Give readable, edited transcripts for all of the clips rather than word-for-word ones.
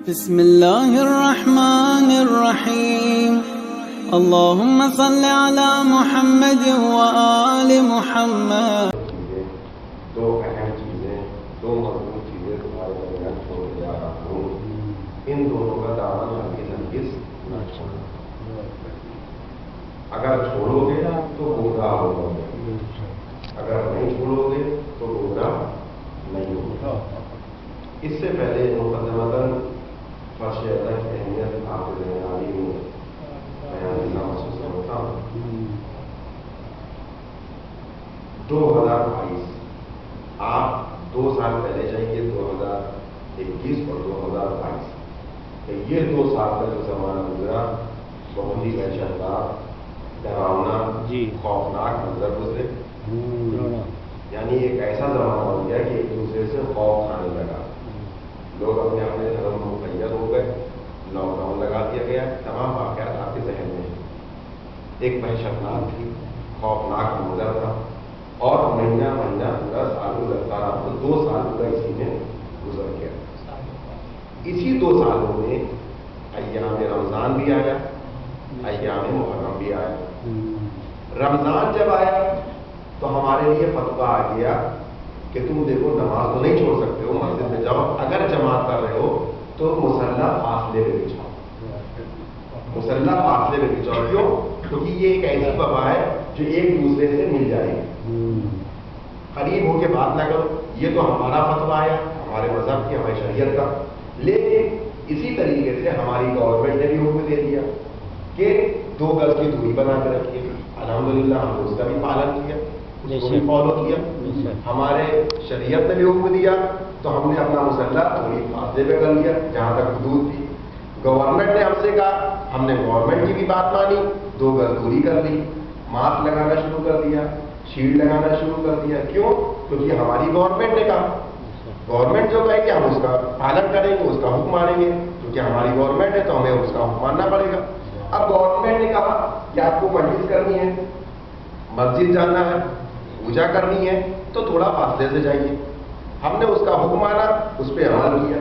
بسم اللہ الرحمن الرحیم اللہم صل علی محمد وآل محمد۔ دو اہم چیزیں، دو مضبوط چیزیں تمہارے درمیان چھوڑ جا رہا ہوں، ان دونوں کا دامن ہرگز نہ چھوڑنا۔ اگر چھوڑو گے تو گمراہ ہو گے، اگر نہیں چھوڑو گے تو گمراہ نہیں ہوگا۔ اس سے پہلے مقدمتاً فرش ادا کی اہمیت آپ کے ذہنی میں بیان کرنا محسوس کرتا ہوں۔ 2022 آپ 2 سال پہلے جائیے، 2021 اور 2022، یہ 2 سال کا جو زمانہ گزرا بہت ہی دہشتناک، ڈراؤنا، خوفناک منظر گزرے۔ یعنی ایک ایسا زمانہ ہو گیا کہ ایک دوسرے سے خوف کھانے لگا، لوگ اپنے اپنے دھرم میں مقید ہو گئے، لاک ڈاؤن لگا دیا گیا۔ تمام واقعات آپ کے ذہن میں ہیں۔ ایک وحشتناک تھی، خوفناک منظر تھا، اور مہینہ پورا سال گزرتا رہا، تو 2 سال پورا اسی میں گزر گیا۔ اسی 2 سالوں میں ایام رمضان بھی آیا، ایام محرم بھی آیا۔ رمضان جب آیا تو ہمارے لیے فتویٰ آ گیا کہ تم دیکھو نماز تو نہیں چھوڑ سکتے ہو، مسجد میں جاؤ، اگر جماعت کر رہے ہو تو مسلح فاصلے میں بچھاؤ، مسلح فاصلے میں بچھاؤ۔ کیوں؟ کیونکہ یہ ایک ایسی وبا ہے جو ایک دوسرے سے مل جائے گی، قریب ہو کے بات نہ کرو۔ یہ تو ہمارا فتویٰ آیا، ہمارے مذہب کی، ہماری شریعت کا، لیکن اسی طریقے سے ہماری گورنمنٹ نے بھی حکم دے دیا کہ 2 گز کی دوری بنا کے رکھیے۔ الحمدللہ ہم نے اس کا بھی پالن کیا، اس کو بھی فالو کیا۔ ہمارے شریعت نے بھی حکم دیا تو ہم نے اپنا مسلح تھوڑی فاصلے پہ کر لیا جہاں تک حدود تھی۔ گورنمنٹ نے ہم سے کہا، ہم نے گورنمنٹ کی بھی بات مانی، 2 گز دوری کر لی، ماسک لگانا شروع کر دیا، شیلڈ لگانا شروع کر دیا۔ کیوں؟ کیونکہ ہماری گورنمنٹ نے کہا، گورنمنٹ جو کہے کہ ہم اس کا پالن کریں گے، اس کا حکم مانیں گے، کیونکہ ہماری گورنمنٹ ہے تو ہمیں اس کا حکم ماننا پڑے گا۔ اب گورنمنٹ نے کہا کہ آپ کو مجلس کرنی ہے، مسجد جانا ہے، پوجا کرنی ہے تو تھوڑا فاصلے سے جائیے۔ ہم نے اس کا حکم مانا، اس پہ عمل کیا۔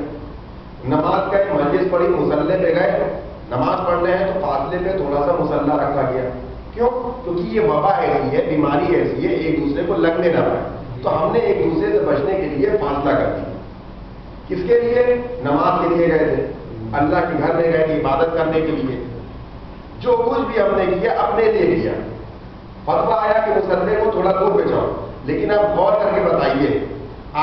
نماز کا مجلس پڑھی، مصلے پہ گئے، نماز پڑھنے ہیں تو فاصلے پہ تھوڑا سا مصلہ رکھا گیا۔ کیوں؟ کیونکہ یہ وبا ایسی ہے، بیماری ایسی ہے، ایک دوسرے کو لگنے نہ پائے، تو ہم نے ایک دوسرے سے بچنے کے لیے فاصلہ کر دیا۔ کس کے لیے؟ نماز کے لیے گئے تھے، اللہ کے گھر میں گئے تھے عبادت کرنے کے لیے۔ جو کچھ بھی ہم نے کیا اپنے لیے کیا۔ فتویٰ آیا کہ مصلے کو تھوڑا دور پہ جاؤ، لیکن آپ غور کر کے بتائیے،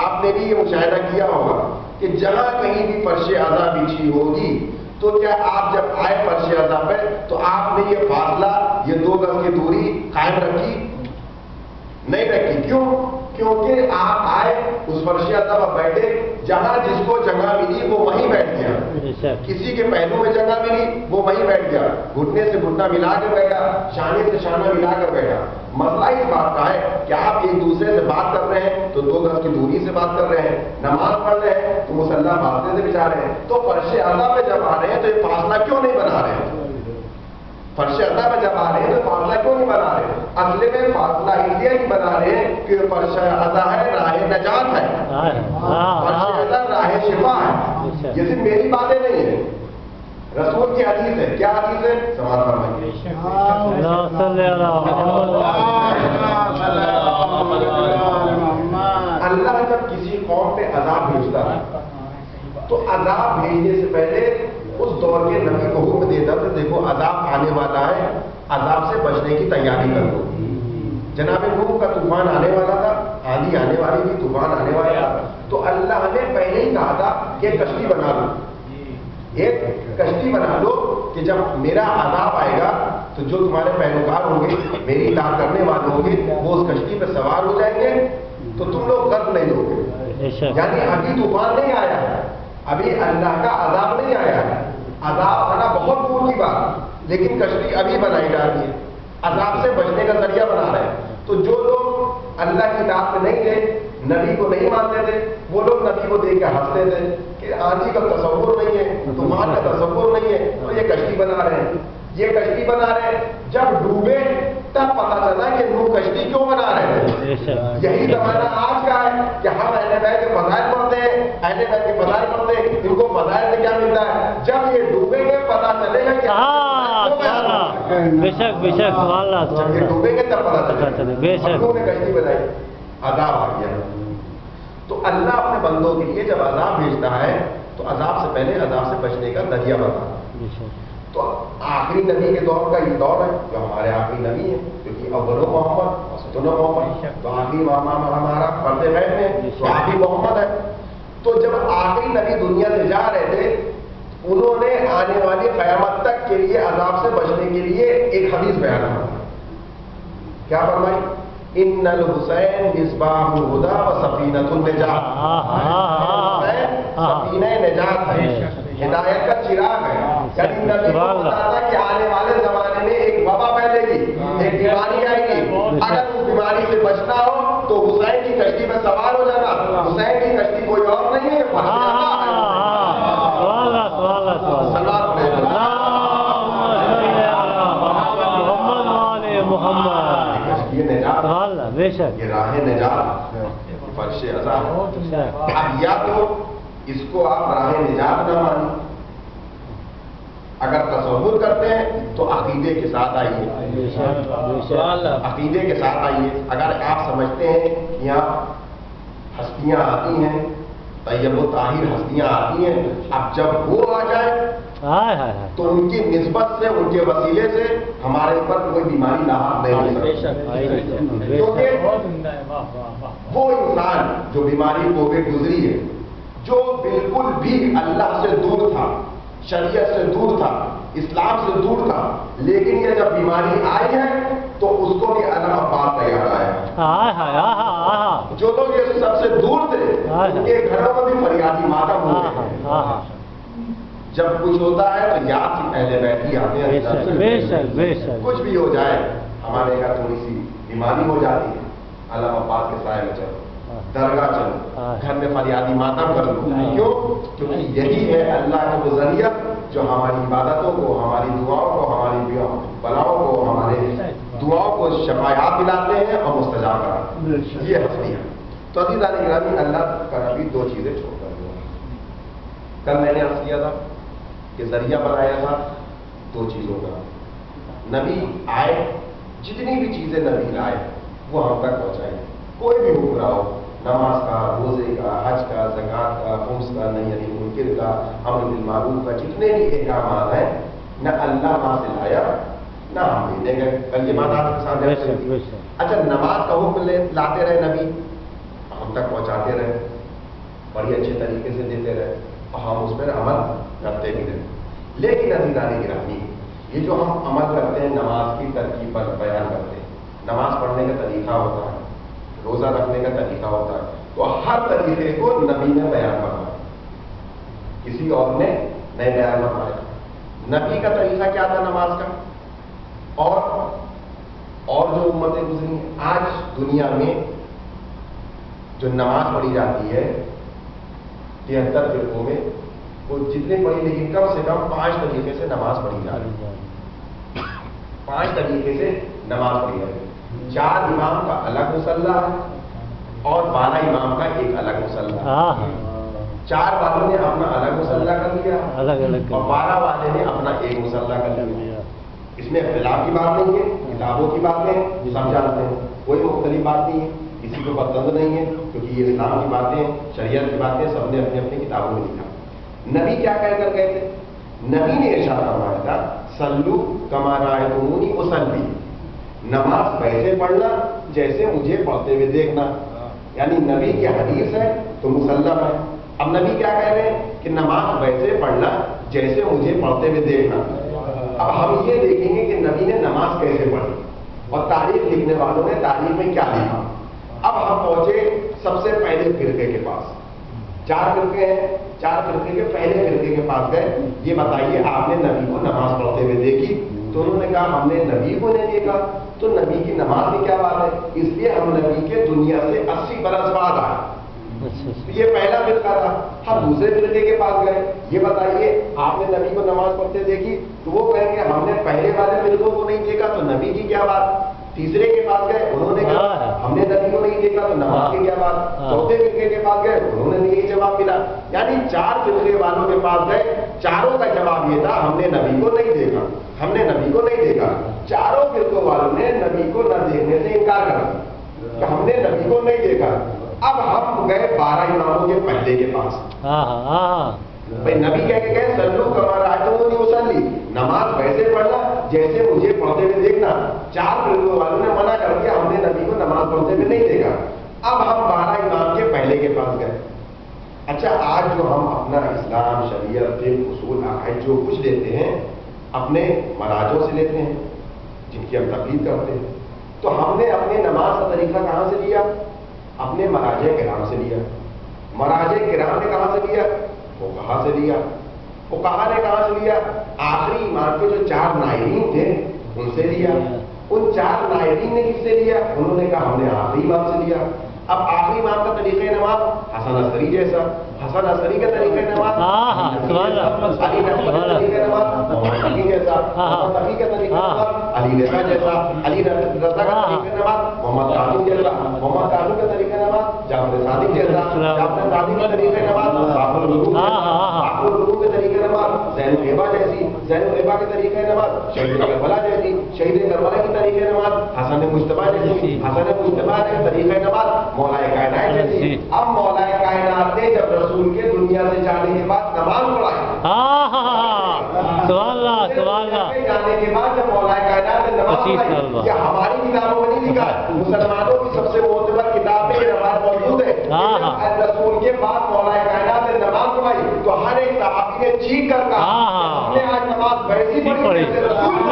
آپ نے بھی یہ مشاہدہ کیا ہوگا کہ جہاں کہیں بھی فرش اعضا بچھی ہوگی تو کیا آپ جب آئے فرش اعضا پہ تو آپ نے یہ فاصلہ، یہ 2 گز کی دوری قائم رکھی؟ نہیں رکھی۔ کیوں؟ کیونکہ آپ آئے اس فرش اعضا پر بیٹھے، جہاں جس کو جگہ ملی وہ وہیں بیٹھ گیا، کسی کے پہلو میں جگہ ملی وہ وہیں بیٹھ گیا، گھٹنے سے گھٹنا ملا کے بیٹھا، شانے سے شانہ ملا کر بیٹھا۔ مسئلہ اس بات کا ہے کہ آپ ایک دوسرے سے بات کر رہے ہیں تو 2 گز کی دوری سے بات کر رہے ہیں، نماز پڑھ رہے ہیں تو مصلح فاصلے سے بچھا رہے ہیں، تو فرش اعضا پہ جب آ رہے ہیں تو یہ فاصلہ کیوں نہیں بنا رہے ہیں؟ فرش اعضا پہ جب آ رہے ہیں تو فاصلہ کیوں نہیں بنا رہے ہیں؟ اصل میں فاصلہ اس لیے نہیں بنا رہے ہیں کہ فرش اعضا ہے راہ نجات ہے، فرش اعضا راہ شفا ہے۔ یہ صرف میری باتیں نہیں ہیں، رسول کی حدیث ہے۔ کیا حدیث ہے؟ سماعت فرمائیے۔ اللہ جب کسی قوم پہ عذاب بھیجتا ہے تو عذاب بھیجنے سے پہلے اس دور کے نبی کو حکم دیتا کہ دیکھو عذاب آنے والا ہے، عذاب سے بچنے کی تیاری کر دو۔ جناب نوح کا طوفان آنے والا تھا، آندھی آنے والی تھی، طوفان آنے والا تھا، تو اللہ نے پہلے ہی کہا تھا کہ کشتی بنا لو، ایک کشتی بنا لو کہ جب میرا عذاب آئے گا تو جو تمہارے پیروکار ہوں گے، میری اطاعت کرنے والے ہوں گے، وہ اس کشتی پہ سوار ہو جائیں گے تو تم لوگ غرق نہیں ہوگے۔ یعنی ابھی طوفان نہیں آیا ہے، ابھی اللہ کا عذاب نہیں آیا ہے، عذاب آنا بہت دور کی بات، لیکن کشتی ابھی بنائی جا رہی ہے، عذاب سے بچنے کا ذریعہ بنا رہے ہیں۔ تو جو لوگ اللہ کی اطاعت میں نہیں تھے، نبی کو نہیں مانتے تھے، وہ لوگ نبی کو دیکھ کے ہنستے تھے کہ آندھی کا تصور نہیں ہے، طوفان کا تصور نہیں ہے، تو یہ کشتی بنا رہے ہیں، یہ کشتی بنا رہے ہیں۔ جب ڈوبے تب پتا چلا کہ نوح کشتی کیوں بنا رہے ہیں۔ یہی زمانہ آج کا ہے کہ ہم اہل بیت کے فضائل پڑھتے ہیں اہل بیت کے فضائل پڑھتے ہیں، ان کو فضائل سے کیا ملتا ہے؟ جب یہ ڈوبیں گے پتہ چلے گا کہ بے شک بے شک، سبحان اللہ جب سبحان یہ اللہ، ڈوبیں گے تب پتہ چلے چلے، گا۔ بے شک۔ ہم لوگوں نے کشتی بنائی، عذاب آ گیا۔ تو اللہ اپنے بندوں کے لیے جب عذاب بھیجتا ہے تو عذاب سے پہلے عذاب سے بچنے کا ذریعہ بتا۔ بے شک۔ تو آخری نبی کے دور کا یہ دور ہے جو ہمارے آخری نبی ہے، کیونکہ اول محمد وسطن محمد، تو آخری ہمارا فرد غیب میں تو آخری محمد ہے۔ تو جب آخری نبی دنیا سے جا رہے تھے، انہوں نے آنے والی قیامت تک کے لیے عذاب سے بچنے کے لیے ایک حدیث بیان کیا۔ کیا فرمائی؟ ان الحسین مصباح الہدی و سفینۃ النجات۔ حسین سفینہ نجات ہے، ہدایت کا چراغ ہے۔ یعنی نبی کو پتا تھا کہ آنے والے زمانے میں ایک وبا پھیلے گی، ایک بیماری آئے گی، اگر اس بیماری سے بچنا ہو تو حسین کی کشتی میں سوار ہو جانا۔ حسین کی کشتی کوئی اور نہیں ہے، بے شک، یہ راہ نجات فرش عذاب۔ اب یا تو اس کو آپ راہ نجات نہ مانیں، اگر تصور کرتے ہیں تو عقیدے کے ساتھ آئیے، عقیدے کے ساتھ آئیے۔ اگر آپ سمجھتے ہیں کہ یہاں ہستیاں آتی ہیں، طیب و طاہر ہستیاں آتی ہیں، اب جب وہ آ جائے تو ان کی نسبت سے، ان کے وسیلے سے ہمارے اوپر کوئی بیماری لاحق نہیں ہو سکتی، کیونکہ وہ انسان جو بیماری کو بھی گزری ہے، جو بالکل بھی اللہ سے دور تھا، شریعت سے دور تھا، اسلام سے دور تھا، لیکن یہ جب بیماری آئی ہے تو اس کو بھی الگ بات تیار آیا۔ جو لوگ یہ سب سے دور تھے ان کے گھروں میں بھی فریادی ماتم ہو گئے۔ جب کچھ ہوتا ہے تو یاد سے پہلے بیٹھی آتے ہیں، کچھ بھی ہو جائے، ہمارے گھر تھوڑی سی بیماری ہو جاتی ہے، علامہ پاک کے سائے میں چلو، درگاہ چلو، گھر میں فریادی ماتم کر لو۔ کیوں؟ کیونکہ یہی ہے اللہ کا وہ ذریعہ جو ہماری عبادتوں کو، ہماری دعاؤں کو، ہماری بلاؤں کو، ہمارے دعاؤں کو شفایات دلاتے ہیں اور مستجاب کراتے ہیں۔ یہ ہستی ہے۔ تو عزیزان گرامی، اللہ کا نبی دو چیزیں چھوڑ کر دیا۔ کل میں نے عرض کیا تھا کہ ذریعہ بنایا تھا دو چیزوں کا۔ نبی آئے، جتنی بھی چیزیں نبی لائے وہ ہم تک پہنچائیں، کوئی بھی حکم رہا ہو، نماز کا، روزے کا، حج کا، زکات کا، خمس کا، نہی عن المنکر کا، امر بالمعروف کا، جتنے بھی احکامات ہیں نہ اللہ وہاں سے لایا نہ ہم دینے گئے۔ کل یہ بات آپ کے سامنے رکھتے ہیں۔ اچھا، نماز کا حکم لاتے رہے نبی، ہم تک پہنچاتے رہے، بڑی اچھے طریقے سے دیتے رہے اور ہم اس پر عمل کرتے بھی رہے۔ لیکن عزیزان گرامی، یہ جو ہم عمل کرتے ہیں، نماز کی ترکیب پر بیان کرتے ہیں، نماز پڑھنے کا طریقہ ہوتا ہے، روزہ رکھنے کا طریقہ ہوتا ہے، تو ہر طریقے کو نبی نے بیان فرمایا، کسی اور نے نہیں بیان فرمایا۔ نبی کا طریقہ کیا تھا نماز کا؟ اور جو امتیں گزری ہیں آج دنیا میں جو نماز پڑھی جاتی ہے 73 فرقوں میں، وہ جتنے پڑھی لیکن کم سے کم 5 طریقے سے نماز پڑھی جا رہی ہے، 5 طریقے سے نماز پڑھی جا رہی ہے۔ 4 امام کا الگ مصلی ہے اور 12 امام کا ایک الگ مصلی ہے۔ 4 والوں نے اپنا الگ مصلی کر لیا اور 12 والے نے اپنا ایک مصلی کر لیا۔ اس میں اختلاف کی بات نہیں ہے، کتابوں کی باتیں سب جانتے ہیں، کوئی مختلف بات نہیں ہے، کسی کو پسند نہیں ہے، کیونکہ یہ اسلام کی باتیں، شریعت کی باتیں سب نے اپنی اپنی کتابوں میں لکھا۔ نبی کیا کہہ کر گئے تھے؟ نبی نے ارشاد فرمایا تھا، صلو کما رأیتمونی اصلی، نماز ویسے پڑھنا جیسے مجھے پڑھتے ہوئے دیکھنا۔ یعنی نبی کی حدیث ہے تو مسلم ہے۔ اب نبی کیا کہہ رہے ہیں کہ نماز ویسے پڑھنا جیسے مجھے پڑھتے ہوئے دیکھنا۔ اب ہم یہ دیکھیں گے کہ نبی نے نماز کیسے پڑھی اور تاریخ لکھنے والوں نے تاریخ میں کیا لکھا۔ اب ہم پہنچے سب سے پہلے فرقے کے پاس، 4 فرقے ہیں، 4 فرقے کے پہلے فرقے کے پاس گئے، یہ بتائیے آپ نے نبی کو نماز پڑھتے ہوئے دیکھی؟ تو انہوں نے کہا ہم نے نبی کو نہیں دیکھا، تو نبی کی نماز کی کیا بات ہے؟ اس لیے ہم نبی کے دنیا سے 80 برس بعد آئے۔ یہ پہلا فرقہ تھا۔ ہم دوسرے فرقے کے پاس گئے، یہ بتائیے آپ نے نبی کو نماز پڑھتے دیکھی؟ تو وہ کہیں گے ہم نے پہلے والے فرقوں کو نہیں دیکھا، تو نبی کی کیا بات؟ تیسرے کے پاس گئے, انہوں نے کہا ہم نے نبی کو نہیں دیکھا, تو نماز کی کیا بات. چوتھے فرقے کے پاس گئے, انہوں نے یہی جواب ملا. یعنی 4 فرقے والوں کے پاس گئے, چاروں کا جواب یہ تھا ہم نے نبی کو نہیں دیکھا, ہم نے نبی کو نہیں دیکھا. چاروں فرقوں والوں نے نبی کو نہ دیکھنے سے انکار کر دیا کہ ہم نے نبی کو نہیں دیکھا. اب ہم گئے 12 اماموں کے پہلے کے پاس. بھائی نبی کہہ کے گئے سلو کما رأیتمونی اصلی, نماز ویسے پڑھنا جیسے مجھے پڑھتے ہوئے دیکھنا. 4 فرقوں والوں نے منع کر دیا, ہم نے نبی کو نماز پڑھتے ہوئے نہیں دیکھا. اب ہم 12 امام کے پہلے کے پاس گئے. اچھا آج جو ہم اپنا اسلام, شریعت, فقہ, اصول, عقائد جو کچھ لیتے ہیں اپنے مراجعوں سے لیتے ہیں جن کی ہم تقلید کرتے ہیں, تو ہم نے اپنے نماز کا طریقہ کہاں سے لیا؟ اپنے مراجع کرام سے لیا. مراجع کرام نے کہاں سے لیا؟ فقہا سے لیا. فقہا نے کہاں سے لیا؟ آخری امام کے جو 4 نائبین تھے ان سے لیا. ان 4 نائبین نے کس سے لیا؟ انہوں نے کہا ہم نے آخری امام سے لیا. اب آخری امام کا طریقہ نماز حسن عصری جیسا, حسن عصری کا طریقہ نماز علی نقوی کا طریقہ نماز محمد تقی جیسا, محمد تقی کا طریقہ نماز علی رضا جیسا, علی رضا کا طریقہ نماز محمد قاسم جیسا, محمد قاسم کا طریقہ نماز جعفر صادق جیسا, جعفر صادق کا طریقہ نماز باقر العلوم جیسا, باقر العلوم کا طریقہ نماز زین الغیبہ جیسی, زین الغیبہ کے طریقہ نماز شہید کربلا جیسی, شہید کربلا کی طریقہ نماز حسن مجتبیٰ جیسی, حسن مجتبیٰ کے طریقہ نماز مولا کائنات جیسی. اب مولا کائنات نے جب رسول کے دنیا سے جانے کے بعد نماز پڑھائی, جانے کے بعد جب مولا کائنات نے نماز پڑھائی, یہ ہماری کتابوں میں نہیں لکھا, مسلمانوں کی سب سے معتبر کتاب میں یہ نماز موجود ہے. رسول کے بعد مولا کائنات نے نماز پڑھائی تو ہر ایک صحابی نے چیخ کر کہا ہم نے آج نماز ویسی پڑھی جیسے رسول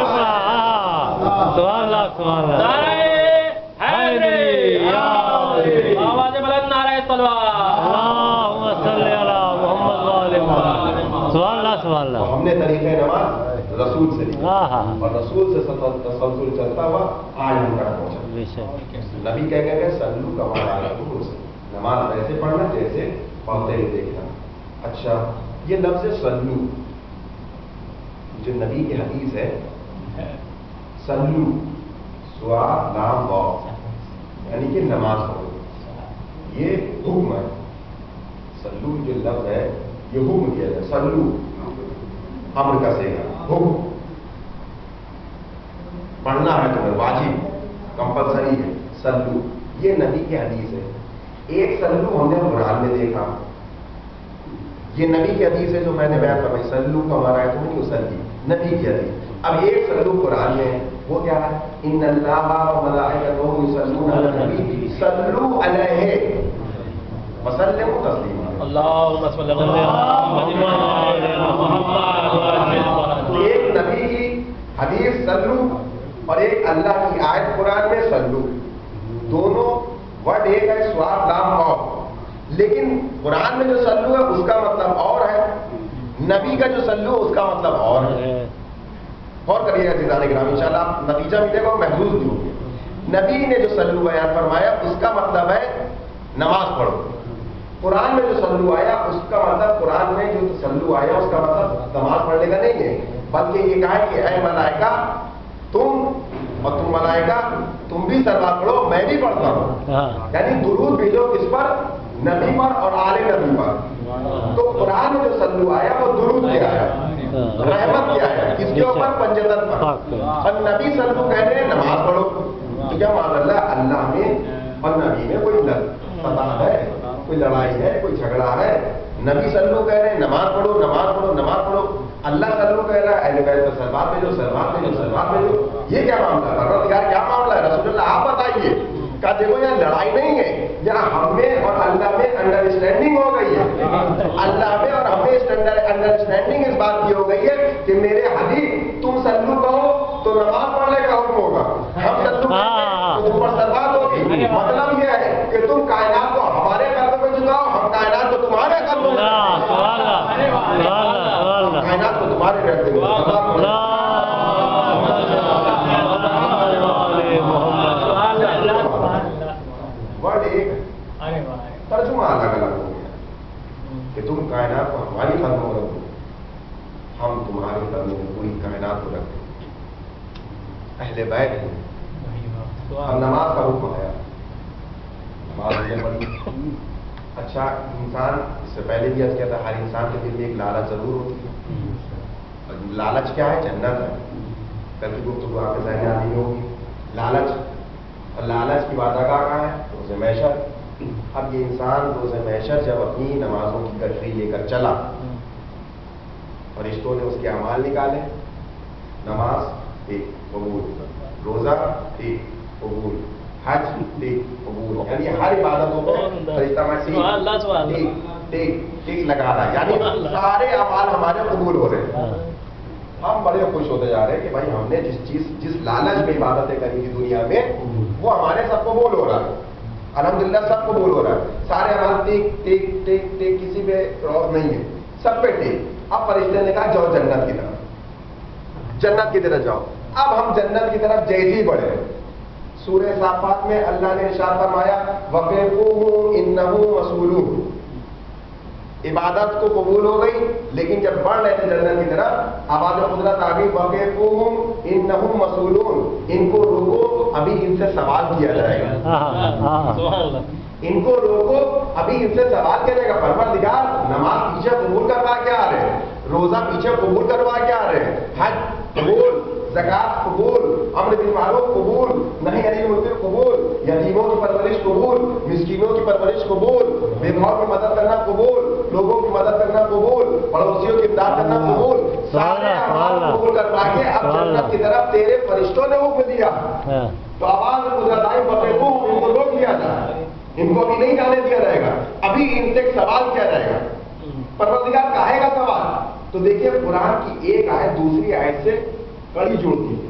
آواز بلند نعرہ تلوار اللہم صلی علی محمد و آل محمد. سبحان اللہ سبحان اللہ. ہم نے طریقہ نماز رسول سے لیا اور رسول سے تسلسل چلتا ہوا آج ہم تک پہنچا. نبی کہہ گئے سلو کما رأیتمونی اصلی, نماز ویسے پڑھنا جیسے پڑھتے ہوئے دیکھنا. اچھا یہ لفظ سلو جو نبی کی حدیث ہے, سلو سوا لام واو یعنی کہ نماز پڑھو, یہ حکم ہے. سلو جو لفظ ہے یہ حکم کیا ہے. سلو امر کا صیغہ, حکم, پڑھنا ہے تمہیں, واجب, کمپلسری ہے. سلو یہ نبی کی حدیث ہے. ایک سلو ہم نے قرآن میں دیکھا, یہ نبی کی حدیث ہے جو میں نے بیان فرمائی, سلو کما رأیتمونی اصلی, نبی کی حدیث. اب ایک سلو قرآن میں وہ کیا ہے؟ ان اللہ و ملائکتہ یصلون علی النبی صلو علیہ وسلموا تسلیما. اللہم صلی علی محمد. ایک نبی کی حدیث سلو اور ایک اللہ کی آیت قرآن میں سلو, دونوں ورڈ ایک ہے, سواد لام واو. لیکن قرآن میں جو سلو ہے اس کا مطلب اور ہے, نبی کا جو سلو اس کا مطلب اور ہے. اور کریے گا عزیزان کرام, انشاءاللہ آپ نتیجہ ملے گا محفوظ بھی ہوگی. نبی نے جو سلو بیان فرمایا اس کا مطلب ہے نماز پڑھو. قرآن میں جو سلو آیا اس کا مطلب, قرآن میں جو سلو آیا اس کا مطلب نماز پڑھنے کا نہیں ہے, بلکہ یہ کہا کہ اے ملائکہ تم اور تم ملائکہ تم بھی سلوات پڑھو, میں بھی پڑھتا ہوں. یعنی درود بھیجو کس پر؟ نبی پر اور آل نبی پر. تو قرآن میں جو سلو آیا وہ درود کیا ہے, رحمت کیا ہے, کس کے اوپر؟ پنجتن پر. اور نبی سلو کہہ رہے ہیں نماز پڑھو. تو کیا مان اللہ اللہ میں اور نبی میں کوئی فساد ہے, کوئی لڑائی ہے, کوئی جھگڑا ہے؟ نبی سلو کہہ رہے ہیں نماز پڑھو نماز پڑھو نماز پڑھو. اللہ سلو کہہ رہا ہے اہل بیت پر سلوات بھیجو سلوات بھیجو سلوات بھیجو. یہ کیا معاملہ ہے پروردگار, کیا معاملہ ہے رسول اللہ آپ بتائیے. کہا دیکھو یہاں لڑائی نہیں ہے, یہاں ہم میں اور اللہ میں انڈرسٹینڈنگ ہو گئی ہے. اللہ میں اور ہمیں انڈرسٹینڈنگ اس بات کی ہو گئی ہے کہ میرے حبیب تم سلو کہو تو نماز پڑھنے کا حکم ہوگا, ہم سلو تو تم پر سلوات ہوگی. مطلب یہ ہے کہ تم کائنات کو ہمارے قدموں میں جھکاؤ, ہم کائنات کو تمہارے قدموں میں, کائنات کو تمہارے رہتے ہوئے. ورڈ ایک ترجمہ الگ الگ ہو گیا کہ تم کائنات کو ہماری قدموں میں رکھو, ہم تمہارے قدموں میں پوری کائنات کو رکھتے. اہل بیت اب نماز کا حکم آیا، نماز ہم نے پڑھی. اچھا انسان، اس سے پہلے بھی عرض کیا تھا، ہر انسان کے دل میں ایک لالچ ضرور ہوتی ہے. لالچ کیا ہے؟ جنت ہے. کل کی گفتگو آپ کے ذہن میں آ رہی ہوگی. لالچ، اور لالچ کی وعدگاہ کہاں ہے؟ روز محشر. اب یہ انسان روز محشر جب اپنی نمازوں کی گٹری لے کر چلا، فرشتوں نے اس کے اعمال نکالے. نماز ایک قبول، روزہ ایک قبول، حج ایک قبول، یعنی ہر عبادتوں پہ فرشتہ میں ٹیک لگا رہا ہے، یعنی سارے اعمال ہمارے قبول ہو رہے ہیں. ہم بڑے خوش ہوتے جا رہے ہیں کہ بھائی ہم نے جس لالچ میں عبادتیں کری تھی دنیا میں، وہ ہمارے سب قبول ہو رہا ہے. الحمدللہ سب قبول ہو رہا ہے. سارے عمل ٹیک کسی پہ روک نہیں ہے، سب پہ ٹیک. اب فرشتے نے کہا جاؤ جنت کی طرف، جنت کی طرف جاؤ. اب ہم جنت کی طرف جیسے ہی بڑھے، سورہ صافات میں اللہ نے ارشاد فرمایا وَقِفُوهُمْ إِنَّهُمْ مَسْئُولُونَ. عبادت کو قبول ہو گئی، لیکن جب بڑھ رہے تھے جنت کی طرف، آواز قدرت آ گئی وَقِفُوهُمْ إِنَّهُمْ مَسْئُولُونَ. ان کو روکو، ابھی ان سے سوال کیا جائے گا. ان کو روکو، ابھی ان سے سوال کیا جائے گا. پروردگار نماز پیچھے قبول کروا کے آ رہے ہیں، روزہ پیچھے قبول کروا کے آ رہے ہیں، حج قبول، زکات قبول، امر بالمعروف قبول، نہی عن المنکر قبول، یتیموں کی پرورش قبول، مسکینوں کی پرورش قبول، بیواؤں کی مدد کرنا قبول، لوگوں کی مدد کرنا قبول، پڑوسیوں کی امداد کرنا قبول. سارے اعمال قبول کروا کے اب جنت کی طرف تیرے فرشتوں نے حکم دیا. تو آواز قدرت آئی بقیبو، ان کو روک دیا جائے، ان کو ابھی نہیں جانے دیا جائے گا، ابھی ان سے ایک سوال کیا جائے گا. پروردگار کہے گا سوال. تو دیکھیے قرآن کی ایک آیت دوسری آیت سے کڑی جوڑتی ہے.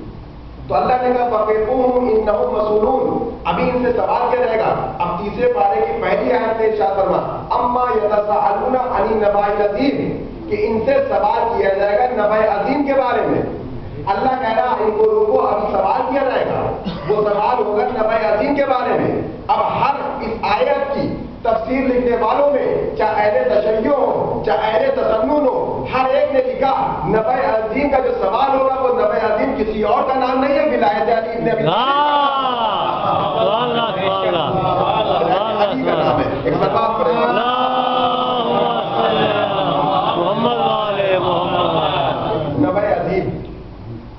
تو اللہ نے کہا فَقِفُوهُمْ إِنَّهُمْ مَسْئُولُونَ، ابھی ان سے سوال کیا جائے گا. اب تیسرے پارے کی پہلی آیت میں ارشاد فرما اما يَتَسَاءَلُونَ عَنِ النَّبَإِ الْعَظِيمِ، کہ ان سے سوال کیا جائے گا نبأ عظیم کے بارے میں. اللہ کہہ رہا ان کو روکو، ابھی سوال کیا جائے گا، وہ سوال ہوگا نبأ عظیم کے بارے میں. اب ہر اس آیت کی تفسیر لکھنے والوں میں چاہے اہل تشیع ہو چاہے اہل تسنن ہو، ہر ایک نے لکھا نبأ عظیم کا جو سوال ہوگا وہ نبأ عظیم کسی اور کا نام نہیں ہے، ولایت علی ابن ابی علی کا نام ہے. ایک سباب پڑھیں نبأ عظیم.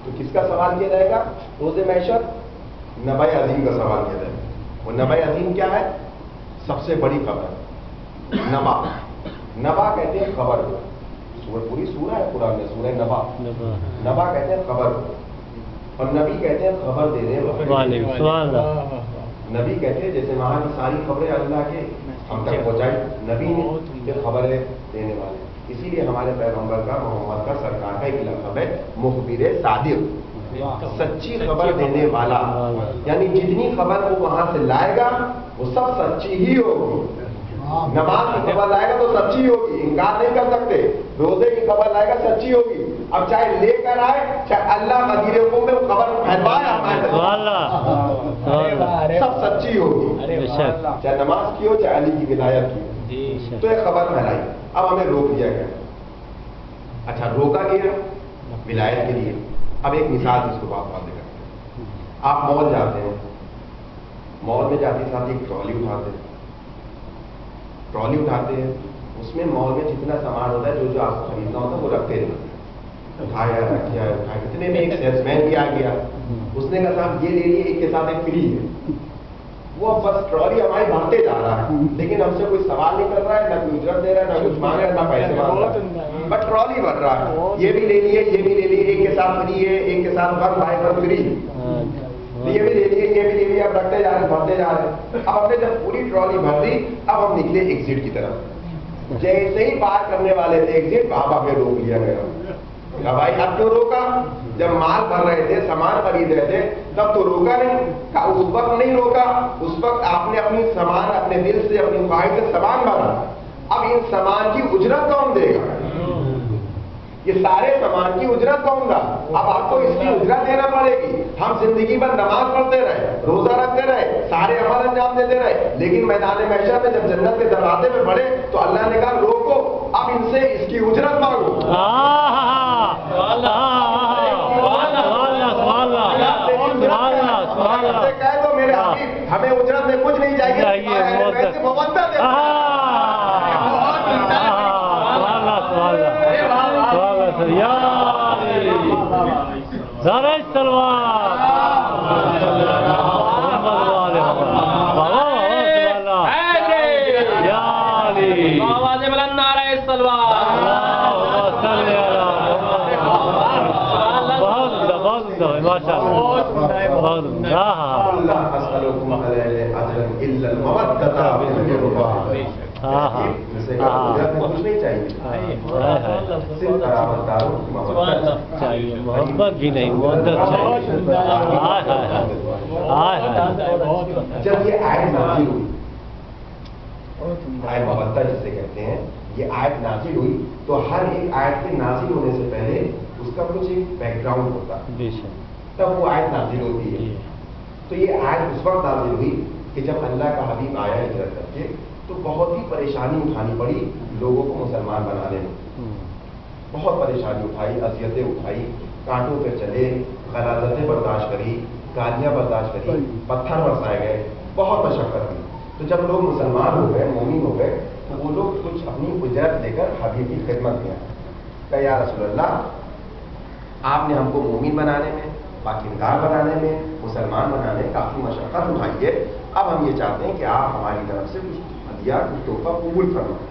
تو کس کا سوال کیا جائے گا روز محشر؟ نبأ عظیم کا سوال کیا جائے گا. وہ نبأ عظیم کیا ہے؟ سب سے بڑی خبر. نبا، نبا کہتے ہیں خبر کو. پوری سورہ ہے قرآن میں، سورہ نبا. نبا کہتے ہیں خبر کو، اور نبی کہتے ہیں خبر دینے والے. نبی کہتے ہیں جیسے وہاں کی ساری خبریں اللہ کے ہم تک پہنچائی، نبی نے یہ خبریں دینے والے. اسی لیے ہمارے پیغمبر کا، محمد کا، سرکار کا ایک لقب ہے مخبر صادق، سچی خبر دینے والا. یعنی جتنی خبر وہ وہاں سے لائے گا وہ سب سچی ہی ہوگی. نماز کی خبر لائے گا تو سچی ہوگی، انکار نہیں کر سکتے. روزے کی خبر لائے گا سچی ہوگی. اب چاہے لے کر آئے، چاہے اللہ غدیر حکم میں خبر پھیلوائے، سب سچی ہوگی. چاہے نماز کی ہو چاہے علی کی ولایت کی ہو، تو ایک خبر پھیلائی. اب ہمیں روک دیا گیا. اچھا روکا گیا ولایت کے لیے. اب ایک مثال اس کو بات واضح کرتے ہیں. آپ مال جاتے ہیں، مال میں جاتے ساتھ ایک ٹرالی اٹھاتے ہیں. اس میں مال میں جتنا سامان ہوتا ہے جو آپ کو خریدنا ہوتا ہے وہ رکھتے رہتے ہیں. اٹھایا رکھا اتنے میں ایک سیلس مین بھی آ گیا. اس نے کہا صاحب یہ لے لیے، ایک کے ساتھ ایک فری ہے. وہ بس ٹرالی ہماری بھرتے جا رہا ہے، لیکن ہم سے کوئی سوال نہیں کر رہا ہے، نہ کوئی اجرت دے رہا ہے، نہ کچھ مانگ رہا ہے، نہ پیسے مانگ رہا ہے، بس ٹرالی بھر رہا ہے. یہ بھی لے لیے، یہ بھی لے لیے، ایک کے ساتھ فری ہے، ایک کے ساتھ 1 بائی 1 فری. یہ بھی لے لیے، یہ بھی لے لیے. اب رکھتے جا رہے ہیں، بھرتے جا رہے ہیں. اب ہم نے جب پوری ٹرالی بھر دی، اب ہم نکلے ایگزٹ کی طرف. جیسے ہی پار کرنے والے تھے ایگزٹ، وہاں پہ روک لیا گیا. بھائی اب کیوں روکا؟ جب مال بھر رہے تھے، سامان خرید رہے تھے، تب تو روکا نہیں. اس وقت نہیں روکا. اس وقت آپ نے اپنی سامان، اپنے دل سے، اپنی خواہش سے سامان بھرا. اب ان سامان کی اجرت کون دے گا؟ یہ سارے سامان کی اجرت کون گا؟ اب آپ کو اس کی اجرت دینا پڑے گی. ہم زندگی بھر نماز پڑھتے رہے، روزہ رکھتے رہے، سارے عمل انجام دیتے رہے، لیکن میدان محشر میں جب جنت کے دروازے میں پڑے تو اللہ نے کہا روکو، اب ان سے اس کی اجرت مانگو. کہہ دو یا علی نعرہ تلوار محمد والے یا علی آواز بلند نعرہ تلوار ماشاء اللہ اسألكم علیہ اجرا الا المودۃ فی القربى. کچھ نہیں چاہیے، صرف قرابت داروں کی محبت چاہیے، محبت بھی نہیں، محبت چاہیے. جب یہ آیت نازل ہوئی، آیت مبتہ جسے کہتے ہیں، یہ آیت نازل ہوئی تو ہر ایک آیت کے نازل ہونے سے پہلے اس کا کچھ ایک بیک گراؤنڈ ہوتا ہے، تب وہ آیت نازل ہوتی ہے. تو یہ آیت اس وقت نازل ہوئی کہ جب اللہ کا حبیب آیا ہجرت کر کے تو بہت ہی پریشانی اٹھانی پڑی لوگوں کو مسلمان بنانے میں. بہت پریشانی اٹھائی، اذیتیں اٹھائی، کانٹوں پہ چلے، غلاظتیں برداشت کری، گالیاں برداشت کری، پتھر برسائے گئے، بہت مشقت ہوئی. تو جب لوگ مسلمان ہو گئے، مومن ہو گئے، تو وہ لوگ کچھ اپنی اجرت لے کر حبیب کی خدمت میں آئے. کہ یا رسول اللہ، آپ نے ہم کو مومن بنانے میں، پاکیزگار بنانے میں، مسلمان بنانے میں کافی مشقت اٹھائی ہے. اب ہم یہ چاہتے ہیں کہ آپ ہماری طرف سے کچھ ہدیہ، کچھ تحفہ قبول فرمائیں.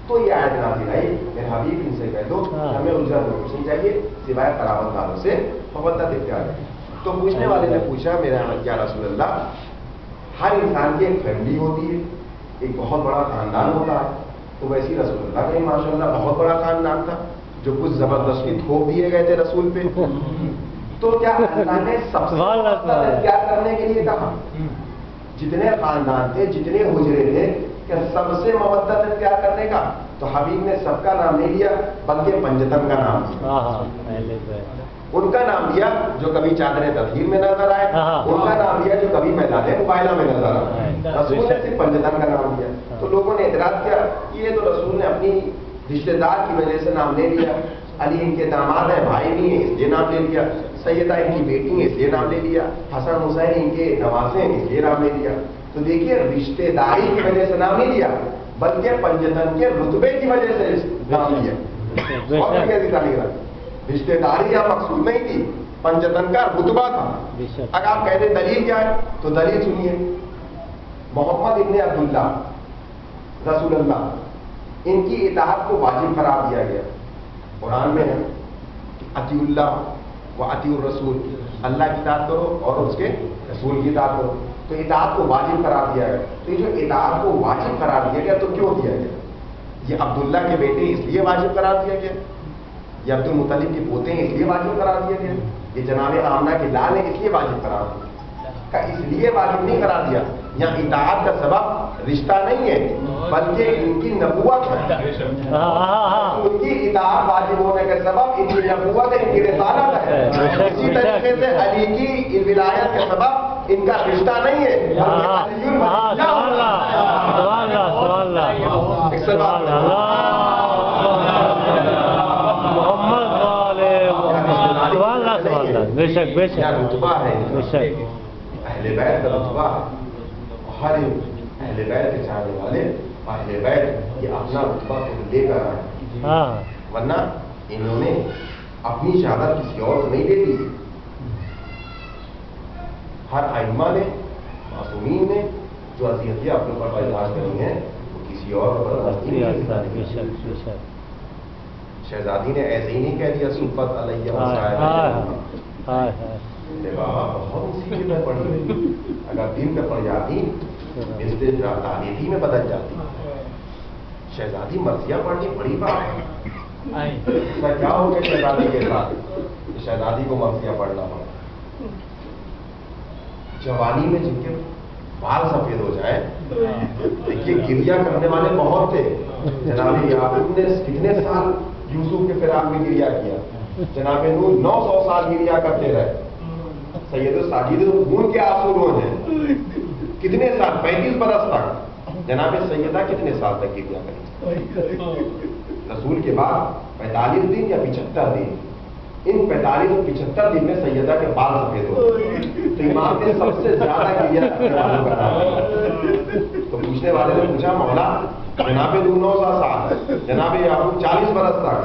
تو یہ آیت نازل آئی، میرے حبیب ان سے کہہ دو ہمیں اجرت میں کچھ نہیں چاہیے سوائے قرابت داروں سے مودت اختیار ہے. تو پوچھنے والے نے پوچھا میرا یا رسول اللہ، ہر انسان کی ایک فیملی ہوتی ہے، ایک بہت بڑا خاندان ہوتا ہے، تو ویسی رسول اللہ کا ماشاء اللہ بہت بڑا خاندان تھا جو کچھ زبردستی تھوپ دیے گئے تھے رسول پہ. تو کیا اللہ نے سب سے اختیار کرنے کے لیے کہا؟ جتنے خاندان تھے، جتنے حجرے تھے، کہ سب سے مودت اختیار کرنے کا؟ تو حبیب نے سب کا نام نہیں لیا بلکہ پنجتن کا نام لیا. ان کا نام لیا جو کبھی چادر تطہیر میں نظر آئے، ان کا نام لیا جو کبھی میدان مباہلہ میں نظر آئے. رسول نے صرف پنجتن کا نام لیا. تو لوگوں نے اعتراض کیا، یہ تو رسول نے اپنی رشتے دار کی وجہ سے نام لے لیا. علی ان کے داماد ہیں، بھائی بھی ہیں، اس لیے نام لے لیا. سیدہ ان کی بیٹی ہیں، اس لیے نام لے لیا. حسن حسین ان کے نواسے ہیں، اس لیے نام لے لیا. تو دیکھیے رشتے داری کی وجہ سے نام نہیں لیا بلکہ پنجتن کے رتبے کی وجہ سے نام لیا. رشتے داری یہاں مقصود نہیں تھی، پنجتن کا رتبہ تھا. اگر آپ کہتے دلیل کیا ہے تو دلیل سنیے. محمد ابن عبداللہ رسول اللہ، ان کی اطاعت کو واجب قرار دیا گیا. قرآن میں ہے اطیع اللہ و اطیع الرسول، اللہ کی اطاعت کرو اور اس کے رسول کی اطاعت کرو. تو اطاعت کو واجب قرار دیا گیا. تو یہ جو اطاعت کو واجب قرار دیا گیا تو کیوں دیا گیا؟ یہ عبداللہ کے بیٹے اس لیے واجب قرار دیا گیا، یہ عبد المطلب کے پوتے ہیں اس لیے واجب قرار دیا گیا، یہ جناب آمنہ کے لال ہیں اس لیے واجب قرار دیا. اس لیے واجب نہیں قرار دیا. یہاں اطاعت کا سبب رشتہ نہیں ہے بلکہ ان کی نبوت ہے. ان کی اطاعت واجب ہونے کا سبب ان کی نبوت ہے، ان کی رسالت ہے. اسی طریقے سے علی کی ولایت کا سبب ان کا رشتہ نہیں ہے بے شک بے شک رتبہ ہے. اہل بیت کا رتبہ ہے. ہر اہل بیت کے چاہنے والے اہل بیت یہ اپنا رتبہ لے کر آئے، ورنہ انہوں نے اپنی شہادت کسی اور کو نہیں دے دی. ہر ائمہ نے، معصومین نے جو اذیتیں اپنے اوپر برداشت کرنی ہیں وہ کسی اور کو برداشت نہیں کی. شہزادی نے ایسے ہی نہیں کہہ دیا صفت علیہ بابا بہت مصیبتیں پڑی. اگر دین پہ پڑ جاتی تعلیمی میں بدل جاتی. شہزادی مرثیہ پڑھنی بڑی بات ہے. کیا ہو گیا شہزادی کے ساتھ؟ شہزادی کو مرثیہ پڑھنا پڑا. جوانی میں جن کے بال سفید ہو جائیں، دیکھیے گریا کرنے والے بہت تھے. جناب یعقوب نے کتنے سال یوسف کے فراق میں گریا کیا. جناب نوح 900 سال گریا کرتے رہے. سید الساجد خون کے آنسو روئے ہیں کتنے سال، 35 برس تک. جناب سیدہ کتنے سال تک گریا کری؟ رسول کے بعد 45 دن یا 75 دن. ان 45 اور 75 دن میں سیدہ کے بال سفید ہو گئے. تو امام نے سب سے زیادہ گریا کرنے والوں کا نام. تو پوچھنے والے نے پوچھا مولا جناب نوح 900 سال، جناب یعقوب 40 برس تک،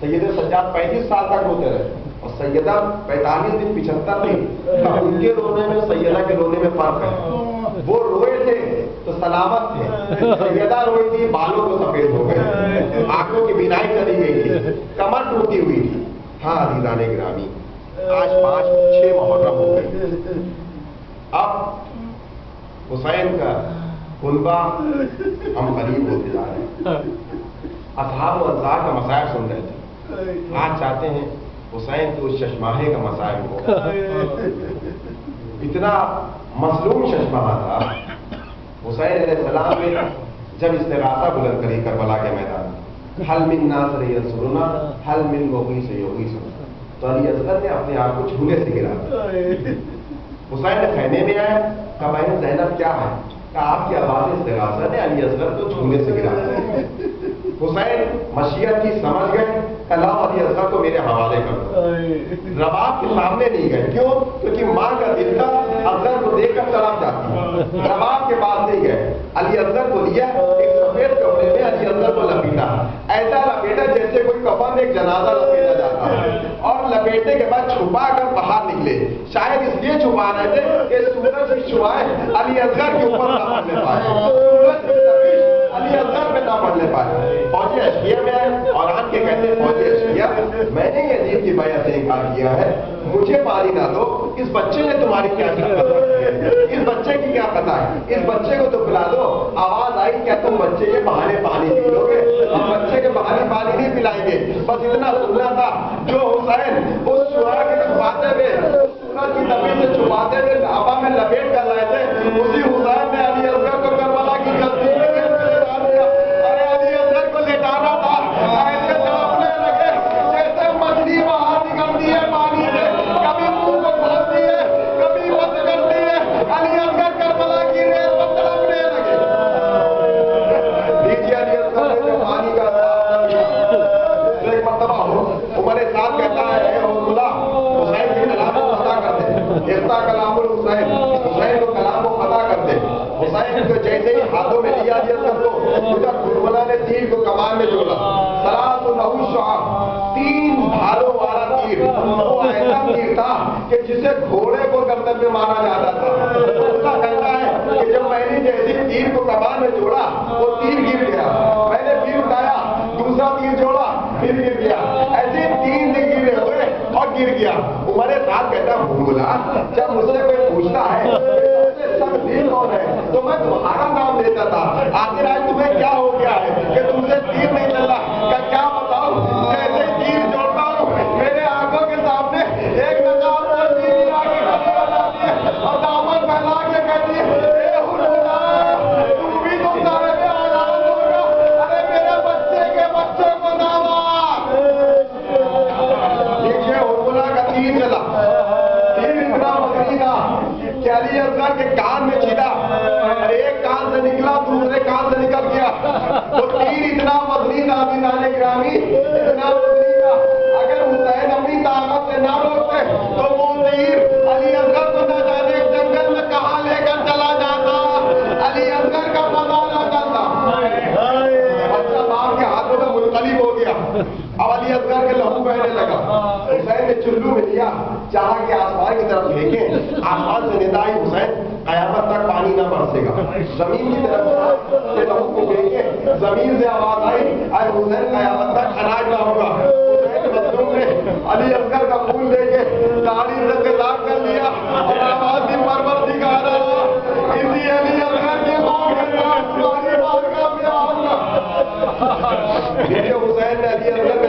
سید سجاد 35 سال تک روتے رہے اور سیدہ 45 دن 75 دن. ان کے رونے میں سیدہ کے رونے میں فرق ہے. وہ روئے تھے تو سلامت تھے, سیدہ روئی تھی بالوں کو سفید ہو گئے, آنکھوں کی بینائی چلی گئی تھی, کمر ٹوٹی ہوئی تھی. ہاں عزیزان گرامی, آج 5-6 محرم ہو گئی. اب حسین کا کنبہ ہم قریب ہوتے جا رہے ہیں. اصحاب و انصار کا مصائب سن رہے تھے, آج چاہتے ہیں حسین کے اس چشماہے کا مصائب ہو. اتنا مظلوم چشماہا تھا. حسین علیہ السلام نے جب استغاثہ بلند کری کربلا کے میدان میں, حل من ناصر ینصرنا حل من مغیث یغیثنا, تو علی اصغر نے اپنے آپ کو جھولے سے گرا. حسین نے خیمے میں آیا, کہا بہن زینب کیا ہے؟ کہا آپ کی آواز استغاثہ نے علی اصغر کو جھولے سے گرا. حسین مشیت کی سمجھ گئے, کلام علی اصغر کو میرے حوالے کر دو. رباب کے سامنے نہیں گئے, کیوں؟ کیونکہ ماں کا دل تھا اصغر کو دیکھ کر تڑپ جاتی. رباب کے پاس نہیں گئے, علی اصغر کو لیا, ایک سفید کپڑے میں علی اصغر کو لپیٹا, ایسا لپیٹا جیسے کوئی کفن ایک جنازہ لپیٹا جاتا ہے, اور لپیٹنے کے بعد چھپا کر باہر نکلے. شاید اس لیے چھپا رہے تھے کہ سورج کی شعاعیں علی اصغر کے اوپر نہ پڑنے پائے, سورج کی تابش علی اصغر پہ نہ پڑنے پائے. فوجی اشقیہ میں آئے اور آن کے کہتے ہیں فوجی اشقیہ میں نے یزید کی بیعت سے انکار کیا ہے, مجھے پانی نہ دو, اس بچے نے تمہاری کیا شکایت ہے, اس بچے کی کیا پتہ ہے, اس بچے کو تو پلا دو. آواز آئی کیا تم بچے کے بہانے پانی پی لو گے؟ ہم بچے کے بہانے پانی نہیں پلائیں گے. بس اتنا سننا تھا. جو حسین اس شعاع کے چھپاتے ہوئے, سورج کی تپش سے چھپاتے ہوئے ہوا میں لپیٹ کر رہے تھے, اسی حسین نے علی اصغر کو کربلا کی گلتی میں لٹانا تھا. ایسے تڑپنے لگے جیسے مچھلی باہر نکلتی ہے پانی سے, کبھی منہ کو کھولتی ہے کبھی بند کرتی ہے. علی اصغر کربلا کی ریت پر تڑپنے لگے. دیکھیے علی اصغر نے جو پانی کا ایک مرتبہ عمر سعد کہتا ہے اے حسین کے کلام کو پتہ کر دے, ایسا کلام الحسین, حسین کو کلام کو پتہ کر دے. حسین کو جیسے ہی ہاتھوں میں لیا علی اصغر کو, ادھر کربلا نے تیر کو کمان میں جوڑا. سلاس له شعاب, 3 بھالوں والا تیر. وہ ایسا تیر تھا کہ جسے گھوڑے کو گردن میں مارا جاتا تھا. اس کا کہنا ہے کہ جب میں نے جیسے تیر کو کمان میں جوڑا وہ تیر گر گیا, میں نے پھر اٹھایا دوسرا تیر جوڑا پھر گر گیا, ایسے 3 دن گرے ہوئے اور گر گیا. عمر سعد کہتا بھولا جب مجھ سے کوئی پوچھتا ہے سب دل کون ہے تو میں تمہارا نام لیتا تھا. آخر آج تمہیں کیا ہو گیا ہے کہ تم سے تیر نہیں چل رہا؟ کہ کیا بتاؤ, جیسے تیر جوڑتا ہوں میرے آنکھوں کے سامنے ایک نقاب پر تیر گرا کے کھڑی ہو جاتی ہے اور دامن پھیلا کے کہتی ہے اے حسین تو بھی تو سارے میں آزاد ہوگا. ارے میرے بچے کے بچے کو دعوت. دیکھیے حرملہ کا تیر چلا, تیر اتنا مزید تھا کہ علی اصغر کے کان میں چھیدا, ایک کان سے نکلا دوسرے کان سے نکل گیا. وہ تیر اتنا مزید عزیزان گرامی, اتنا مزید تھا. اگر حسین اپنی طاقت سے نہ روکتے تو وہ تیر علی اصغر کو نہ جانے جنگل میں کہاں لے کر چلا جاتا, علی اصغر کا پتہ نہ چلتا. بچہ باپ کے ہاتھوں میں منقلب ہو گیا, اب علی اصغر کے لہو بہنے لگا. حسین نے چلو میں لیا, چاہا کہ آسمان کی طرف پھینکیں, آسمان سے ندا آئی حسین قیامت تک پانی نہ برسے گا. زمین کی طرف سے لہو کو پھینکے, زمین سے آواز آئی اے حسین قیامت تک اناج نہ ہوگا. حسین مظلوم نے علی اصغر کا خون لے کے داڑھی سے لاک کر لیا اور آواز بھی مرمر دکھا رہا, اسی علی اصغر کی موت کے ساتھ تمہاری موت کا پیار. حسین نے علی اصغر